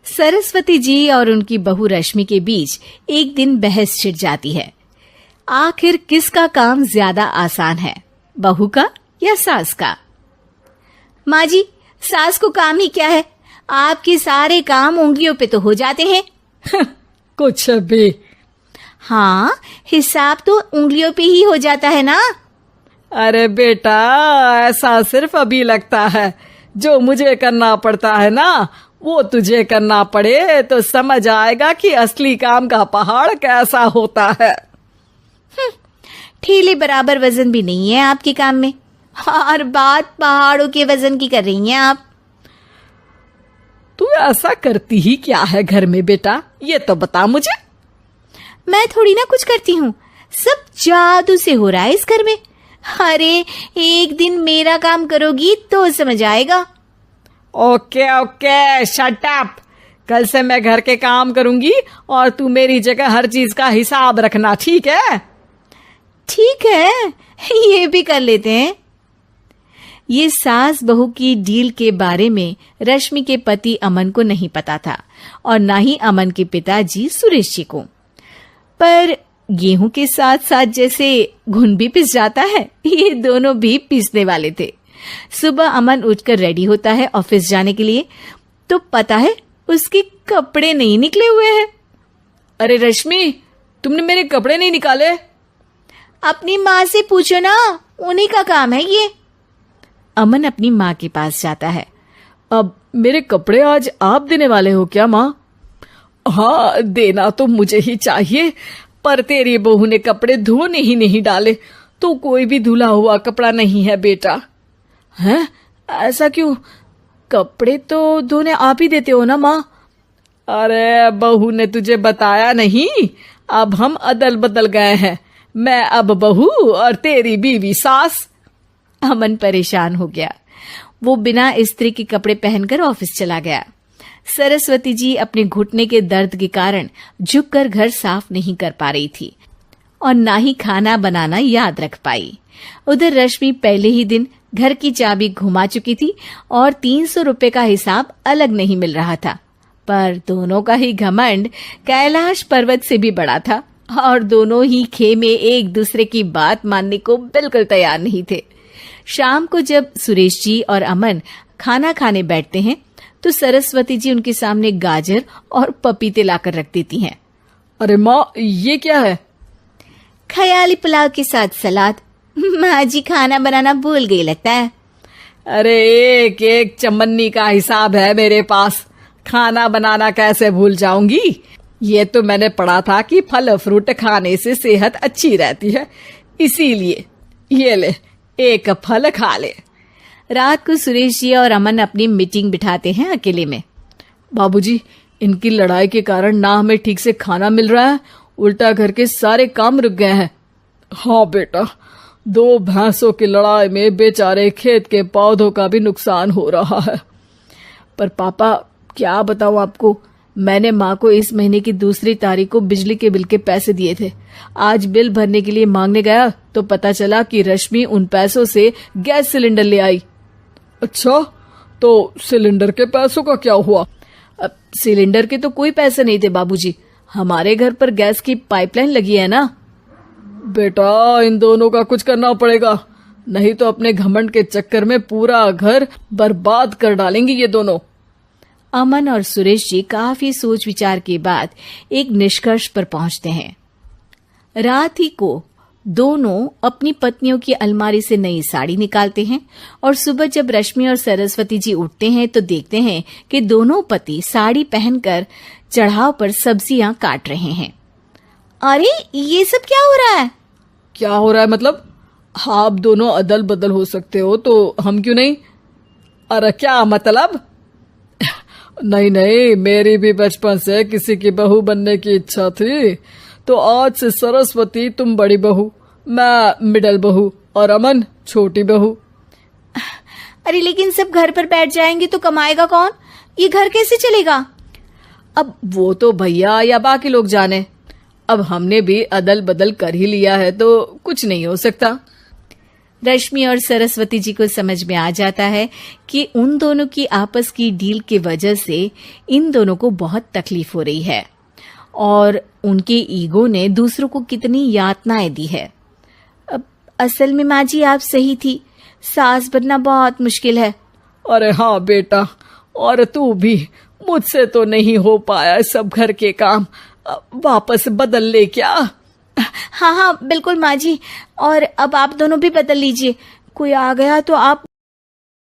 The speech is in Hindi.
सरस्वती जी और उनकी बहू रश्मि के बीच एक दिन बहस छिड़ जाती है। आखिर किसका काम ज्यादा आसान है, बहू का या सास का? माँ जी, सास को काम ही क्या है, आपके सारे काम उंगलियों पे तो हो जाते हैं। कुछ भी। हाँ, हिसाब तो उंगलियों पे ही हो जाता है ना। अरे बेटा, ऐसा सिर्फ अभी लगता है। जो मुझे करना पड़ता है ना, वो तुझे करना पड़े तो समझ आएगा कि असली काम का पहाड़ कैसा होता है। ठेले बराबर वजन भी नहीं है आपके काम में, और बात पहाड़ों के वजन की कर रही हैं आप। तू ऐसा करती ही क्या है घर में बेटा, ये तो बता मुझे। मैं थोड़ी ना कुछ करती हूँ, सब जादू से हो रहा है इस घर में। अरे एक दिन मेरा काम करोगी तो समझ आएगा। Okay okay, shut up. कल से मैं घर के काम करूंगी और तू मेरी जगह हर चीज का हिसाब रखना, ठीक है? ठीक है, ये भी कर लेते हैं। ये सास बहू की डील के बारे में रश्मि के पति अमन को नहीं पता था और ना ही अमन के पिताजी सुरेश जी को। पर गेहूं के साथ साथ जैसे घुन भी पिस जाता है, ये दोनों भी पिसने वाले थे। सुबह अमन उठकर रेडी होता है ऑफिस जाने के लिए, तो पता है उसके कपड़े नहीं निकले हुए हैं। अरे रश्मि, तुमने मेरे कपड़े नहीं निकाले? अपनी माँ से पूछो ना, उन्हीं का काम है ये। अमन अपनी माँ के पास जाता है। अब मेरे कपड़े आज आप देने वाले हो क्या माँ? हाँ, देना तो मुझे ही चाहिए, पर तेरी बहू ने कपड़े धोने ही नहीं डाले, तो कोई भी धुला हुआ कपड़ा नहीं है बेटा। हैं? ऐसा क्यों? कपड़े तो धोने आप ही देते हो ना माँ? अरे बहू ने तुझे बताया नहीं, अब हम अदल बदल गए हैं। मैं अब बहू और तेरी बीवी सास। अमन परेशान हो गया। वो बिना इस्त्री के कपड़े पहनकर ऑफिस चला गया। सरस्वती जी अपने घुटने के दर्द के कारण झुककर घर साफ नहीं कर पा रही थी और ना ही खाना बनाना याद रख पाई। उधर रश्मि पहले ही दिन घर की चाबी घुमा चुकी थी और 300 रुपए का हिसाब अलग नहीं मिल रहा था। पर दोनों का ही घमंड कैलाश पर्वत से भी बड़ा था और दोनों ही खेमे एक दूसरे की बात मानने को बिल्कुल तैयार नहीं थे। शाम को जब सुरेश जी और अमन खाना खाने बैठते हैं तो सरस्वती जी उनके सामने गाजर और पपीते लाकर रख देती हैं। अरे माँ, ये क्या है? ख्याली पुलाव के साथ सलाद। माँ जी खाना बनाना भूल गई लगता है। अरे एक एक चमन्नी का हिसाब है मेरे पास, खाना बनाना कैसे भूल जाऊंगी? ये तो मैंने पढ़ा था कि फल फ्रूट खाने से सेहत अच्छी रहती है, इसीलिए ये ले, एक फल खा ले। रात को सुरेश जी और अमन अपनी मीटिंग बिठाते हैं अकेले में। बाबूजी, इनकी लड़ाई के कारण ना हमें ठीक से खाना मिल रहा है, उल्टा घर के सारे काम रुक गए हैं। हाँ बेटा, 2 भैंसों की लड़ाई में बेचारे खेत के पौधों का भी नुकसान हो रहा है। पर पापा, क्या बताऊं आपको, मैंने माँ को इस महीने की 2 तारीख को बिजली के बिल के पैसे दिए थे। आज बिल भरने के लिए मांगने गया तो पता चला कि रश्मि उन पैसों से गैस सिलेंडर ले आई। अच्छा, तो सिलेंडर के पैसों का क्या हुआ? अब सिलेंडर के तो कोई पैसे नहीं थे बाबूजी, हमारे घर पर गैस की पाइपलाइन लगी है ना। बेटा, इन दोनों का कुछ करना पड़ेगा, नहीं तो अपने घमंड के चक्कर में पूरा घर बर्बाद कर डालेंगी ये दोनों। अमन और सुरेश जी काफी सोच विचार के बाद एक निष्कर्ष पर पहुंचते हैं। रात ही को दोनों अपनी पत्नियों की अलमारी से नई साड़ी निकालते हैं और सुबह जब रश्मि और सरस्वती जी उठते हैं तो देखते हैं कि दोनों पति साड़ी पहनकर चढ़ाव पर सब्जियां काट रहे हैं। अरे ये सब क्या हो रहा है? क्या हो रहा है मतलब? आप दोनों अदल बदल हो सकते हो तो हम क्यों नहीं? अरे क्या मतलब? नहीं नहीं, मेरी भी बचपन से किसी की बहू बनने की इच्छा थी, तो आज से सरस्वती तुम बड़ी बहू, मैं मिडल बहू और अमन छोटी बहू। अरे लेकिन सब घर पर बैठ जाएंगे तो कमाएगा कौन? ये घर कैसे चलेगा? अब वो तो भैया या बाकी लोग जाने, अब हमने भी अदल बदल कर ही लिया है तो कुछ नहीं हो सकता। रश्मि और सरस्वती जी को समझ में आ जाता है कि उन दोनों की आपस की डील के वजह से इन दोनों को बहुत तकलीफ हो रही है और उनके ईगो ने दूसरों को कितनी यातनाएं दी है। अब असल में माँ जी आप सही थी, सास बनना बहुत मुश्किल है। अरे हाँ बेटा, और तू भी, मुझसे तो नहीं हो पाया सब घर के काम, वापस बदल ले क्या? हाँ हाँ बिल्कुल माँ जी, और अब आप दोनों भी बदल लीजिए। कोई आ गया तो आप